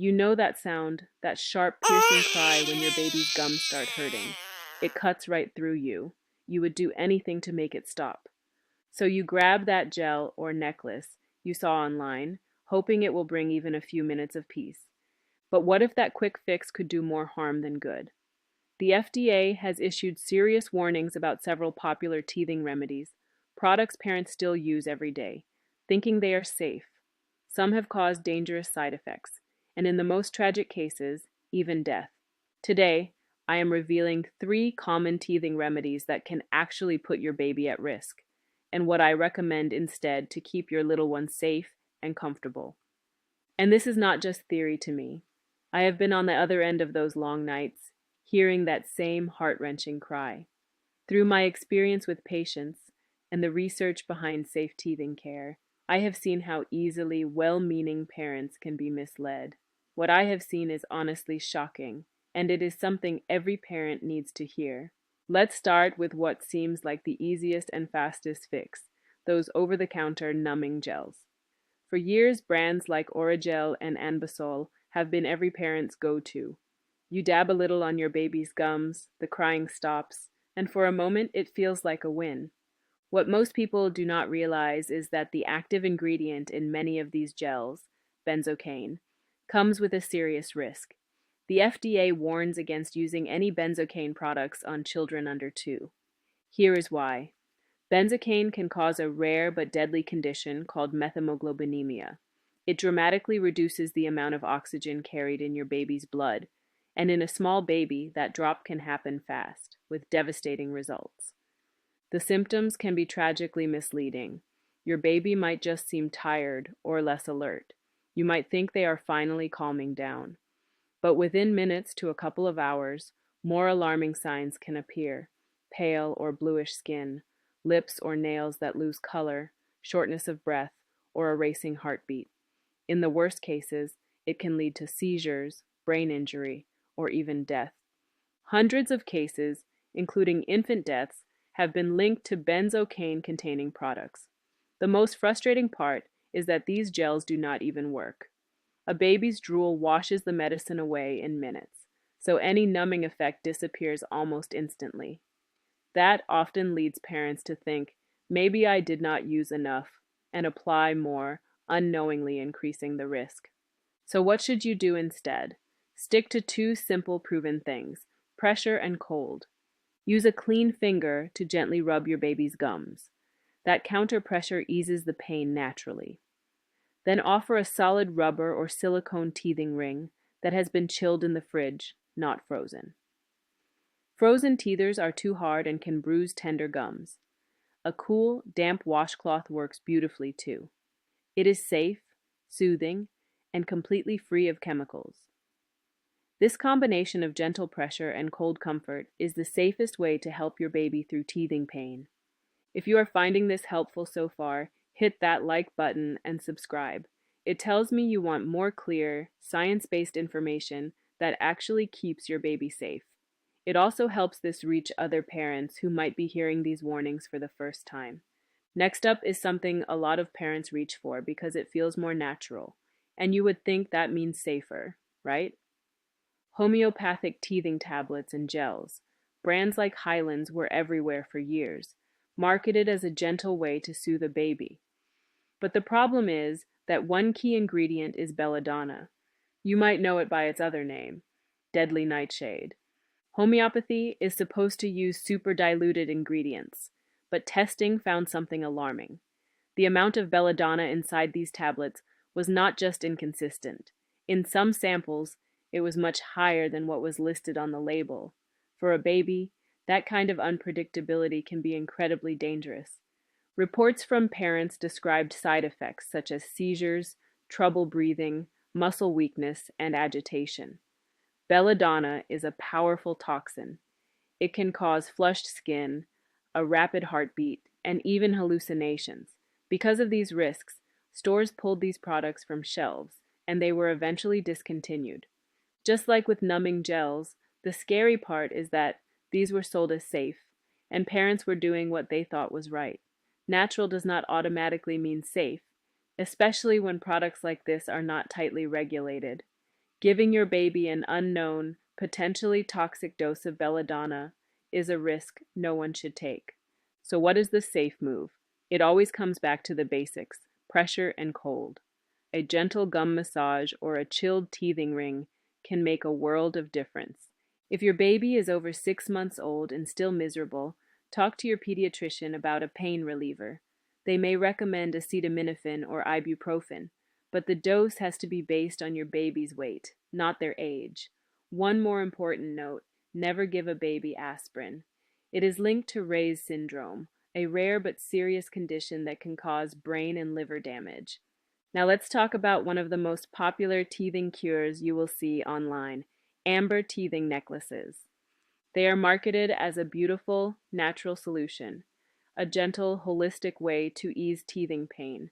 You know that sound, that sharp, piercing cry when your baby's gums start hurting. It cuts right through you. You would do anything to make it stop. So you grab that gel or necklace you saw online, hoping it will bring even a few minutes of peace. But what if that quick fix could do more harm than good? The FDA has issued serious warnings about several popular teething remedies, products parents still use every day, thinking they are safe. Some have caused dangerous side effects, and in the most tragic cases, even death. Today, I am revealing 3 common teething remedies that can actually put your baby at risk, and what I recommend instead to keep your little one safe and comfortable. And this is not just theory to me. I have been on the other end of those long nights, hearing that same heart-wrenching cry. Through my experience with patients and the research behind safe teething care, I have seen how easily well-meaning parents can be misled. What I have seen is honestly shocking, and it is something every parent needs to hear. Let's start with what seems like the easiest and fastest fix, those over-the-counter numbing gels. For years, brands like Oragel and Anbesol have been every parent's go-to. You dab a little on your baby's gums, the crying stops, and for a moment it feels like a win. What most people do not realize is that the active ingredient in many of these gels, benzocaine, comes with a serious risk. The FDA warns against using any benzocaine products on children under 2. Here is why. Benzocaine can cause a rare but deadly condition called methemoglobinemia. It dramatically reduces the amount of oxygen carried in your baby's blood, and in a small baby, that drop can happen fast, with devastating results. The symptoms can be tragically misleading. Your baby might just seem tired or less alert. You might think they are finally calming down. But within minutes to a couple of hours, more alarming signs can appear: pale or bluish skin, lips or nails that lose color, shortness of breath, or a racing heartbeat. In the worst cases, it can lead to seizures, brain injury, or even death. Hundreds of cases, including infant deaths, have been linked to benzocaine-containing products. The most frustrating part is that these gels do not even work. A baby's drool washes the medicine away in minutes, so any numbing effect disappears almost instantly. That often leads parents to think, maybe I did not use enough, and apply more, unknowingly increasing the risk. So what should you do instead? Stick to 2 simple proven things: pressure and cold. Use a clean finger to gently rub your baby's gums. That counter pressure eases the pain naturally. Then offer a solid rubber or silicone teething ring that has been chilled in the fridge, not frozen. Frozen teethers are too hard and can bruise tender gums. A cool, damp washcloth works beautifully too. It is safe, soothing, and completely free of chemicals. This combination of gentle pressure and cold comfort is the safest way to help your baby through teething pain. If you are finding this helpful so far, hit that like button and subscribe. It tells me you want more clear, science-based information that actually keeps your baby safe. It also helps this reach other parents who might be hearing these warnings for the first time. Next up is something a lot of parents reach for because it feels more natural, and you would think that means safer, right? Homeopathic teething tablets and gels. Brands like Highlands were everywhere for years, marketed as a gentle way to soothe a baby. But the problem is that one key ingredient is belladonna. You might know it by its other name, deadly nightshade. Homeopathy is supposed to use super diluted ingredients, but testing found something alarming. The amount of belladonna inside these tablets was not just inconsistent. In some samples, it was much higher than what was listed on the label. For a baby, that kind of unpredictability can be incredibly dangerous. Reports from parents described side effects such as seizures, trouble breathing, muscle weakness, and agitation. Belladonna is a powerful toxin. It can cause flushed skin, a rapid heartbeat, and even hallucinations. Because of these risks, stores pulled these products from shelves, and they were eventually discontinued. Just like with numbing gels, the scary part is that these were sold as safe, and parents were doing what they thought was right. Natural does not automatically mean safe, especially when products like this are not tightly regulated. Giving your baby an unknown, potentially toxic dose of belladonna is a risk no one should take. So, what is the safe move? It always comes back to the basics: pressure and cold. A gentle gum massage or a chilled teething ring can make a world of difference. If your baby is over 6 months old and still miserable, talk to your pediatrician about a pain reliever. They may recommend acetaminophen or ibuprofen, but the dose has to be based on your baby's weight, not their age. One more important note: never give a baby aspirin. It is linked to Ray's syndrome, a rare but serious condition that can cause brain and liver damage. Now let's talk about one of the most popular teething cures you will see online: amber teething necklaces. They are marketed as a beautiful, natural solution, a gentle, holistic way to ease teething pain.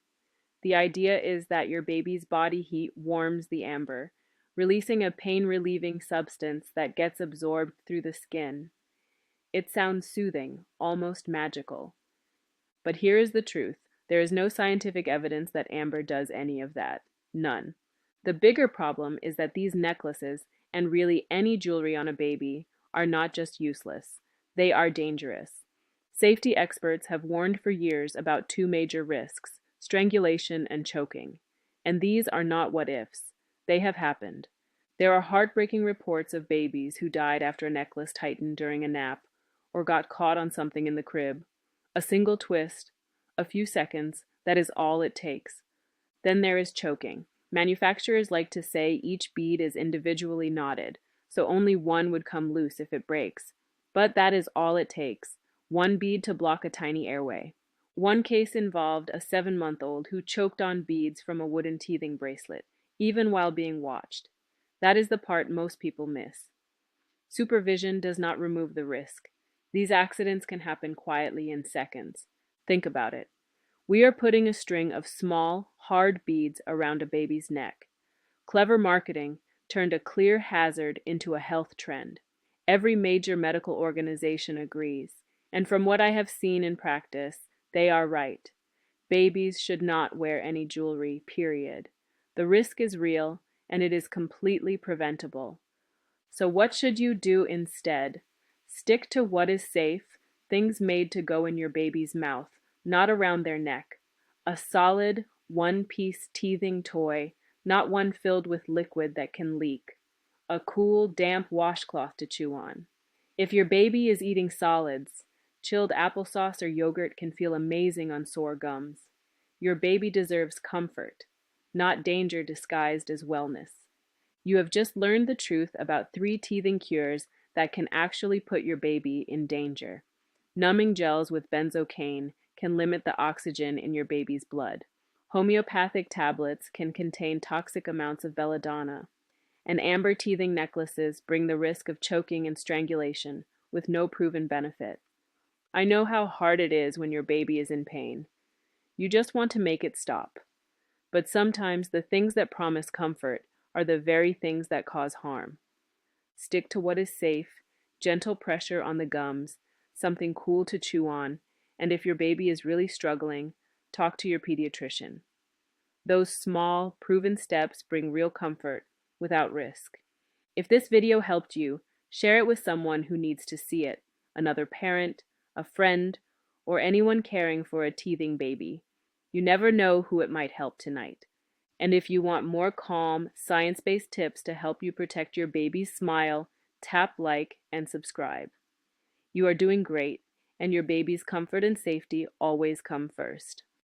The idea is that your baby's body heat warms the amber, releasing a pain-relieving substance that gets absorbed through the skin. It sounds soothing, almost magical. But here is the truth: there is no scientific evidence that amber does any of that. None. The bigger problem is that these necklaces, and really any jewelry on a baby, are not just useless. They are dangerous. Safety experts have warned for years about two major risks: strangulation and choking. And these are not what ifs. They have happened. There are heartbreaking reports of babies who died after a necklace tightened during a nap or got caught on something in the crib. A single twist, a few seconds, that is all it takes. Then there is choking. Manufacturers like to say each bead is individually knotted, so only one would come loose if it breaks. But that is all it takes: one bead to block a tiny airway. One case involved a 7-month-old who choked on beads from a wooden teething bracelet, even while being watched. That is the part most people miss. Supervision does not remove the risk. These accidents can happen quietly in seconds. Think about it. We are putting a string of small, hard beads around a baby's neck. Clever marketing turned a clear hazard into a health trend. Every major medical organization agrees, and from what I have seen in practice, they are right. Babies should not wear any jewelry, period. The risk is real, and it is completely preventable. So what should you do instead? Stick to what is safe, things made to go in your baby's mouth, not around their neck. A solid, one-piece teething toy, not one filled with liquid that can leak. A cool, damp washcloth to chew on. If your baby is eating solids, chilled applesauce or yogurt can feel amazing on sore gums. Your baby deserves comfort, not danger disguised as wellness. You have just learned the truth about 3 teething cures that can actually put your baby in danger. Numbing gels with benzocaine can limit the oxygen in your baby's blood. Homeopathic tablets can contain toxic amounts of belladonna. And amber teething necklaces bring the risk of choking and strangulation with no proven benefit. I know how hard it is when your baby is in pain. You just want to make it stop. But sometimes the things that promise comfort are the very things that cause harm. Stick to what is safe, gentle pressure on the gums, something cool to chew on, and if your baby is really struggling, talk to your pediatrician. Those small, proven steps bring real comfort without risk. If this video helped you, share it with someone who needs to see it: another parent, a friend, or anyone caring for a teething baby. You never know who it might help tonight. And if you want more calm, science-based tips to help you protect your baby's smile, tap like and subscribe. You are doing great, and your baby's comfort and safety always come first.